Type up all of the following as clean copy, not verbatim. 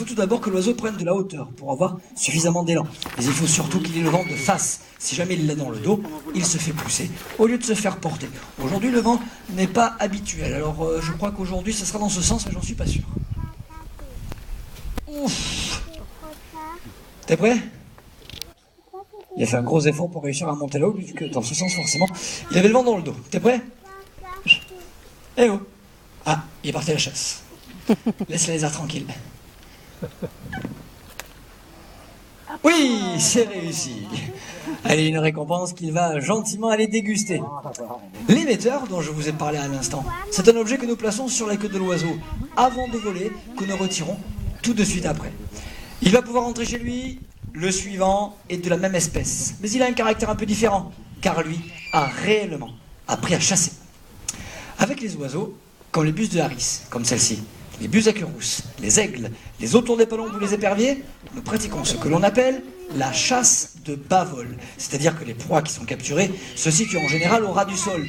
faut tout d'abord que l'oiseau prenne de la hauteur pour avoir suffisamment d'élan. Mais il faut surtout qu'il ait le vent de face. Si jamais il l'a dans le dos, il se fait pousser au lieu de se faire porter. Aujourd'hui, le vent n'est pas habituel. Alors, je crois qu'aujourd'hui, ça sera dans ce sens, mais j'en suis pas sûr. Ouf. T'es prêt? Il a fait un gros effort pour réussir à monter là-haut, puisque dans ce sens, forcément, il avait le vent dans le dos. T'es prêt? Eh oh! Ah, il est parti à la chasse. Laisse les lézard tranquille. Oui, c'est réussi. Allez, une récompense qu'il va gentiment aller déguster. L'émetteur, dont je vous ai parlé à l'instant, c'est un objet que nous plaçons sur la queue de l'oiseau avant de voler, que nous retirons tout de suite après. Il va pouvoir rentrer chez lui, le suivant est de la même espèce. Mais il a un caractère un peu différent, car lui a réellement appris à chasser. Avec les oiseaux, comme les bus de Harris, comme celle-ci, les bus à queue rousse, les aigles, les autour des palombes ou les éperviers, nous pratiquons ce que l'on appelle la chasse de bas-vol. C'est-à-dire que les proies qui sont capturées se situent en général au ras du sol.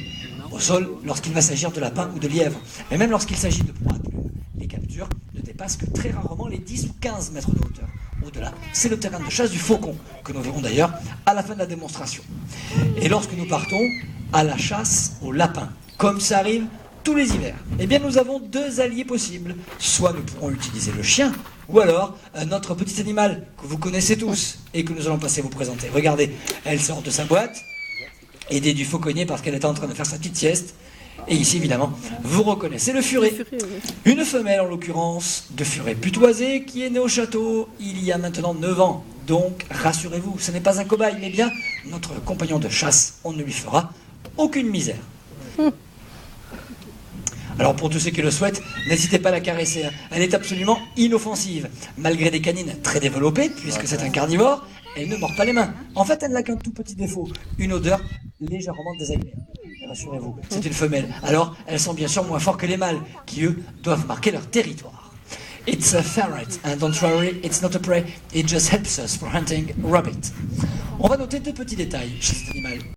Au sol, lorsqu'il va s'agir de lapins ou de lièvres. Mais même lorsqu'il s'agit de proies à plumes, les captures ne dépassent que très rarement les 10 ou 15 mètres de hauteur. Au-delà, c'est le terrain de chasse du faucon, que nous verrons d'ailleurs à la fin de la démonstration. Et lorsque nous partons à la chasse aux lapins, comme ça arrive tous les hivers, eh bien nous avons deux alliés possibles. Soit nous pourrons utiliser le chien, ou alors un autre petit animal que vous connaissez tous et que nous allons passer vous présenter. Regardez, elle sort de sa boîte, aidée du fauconnier parce qu'elle était en train de faire sa petite sieste. Et ici, évidemment, vous reconnaissez le furet. Une femelle, en l'occurrence, de furet putoisé, qui est née au château il y a maintenant 9 ans. Donc, rassurez-vous, ce n'est pas un cobaye, mais bien notre compagnon de chasse. On ne lui fera aucune misère. Alors pour tous ceux qui le souhaitent, n'hésitez pas à la caresser. Elle est absolument inoffensive. Malgré des canines très développées, puisque c'est un carnivore, elle ne mord pas les mains. En fait, elle n'a qu'un tout petit défaut, une odeur légèrement désagréable. Rassurez-vous, c'est une femelle. Alors, elles sont bien sûr moins fortes que les mâles, qui eux, doivent marquer leur territoire. It's a ferret, and don't worry, it's not a prey, it just helps us for hunting rabbit. On va noter deux petits détails chez cet animal.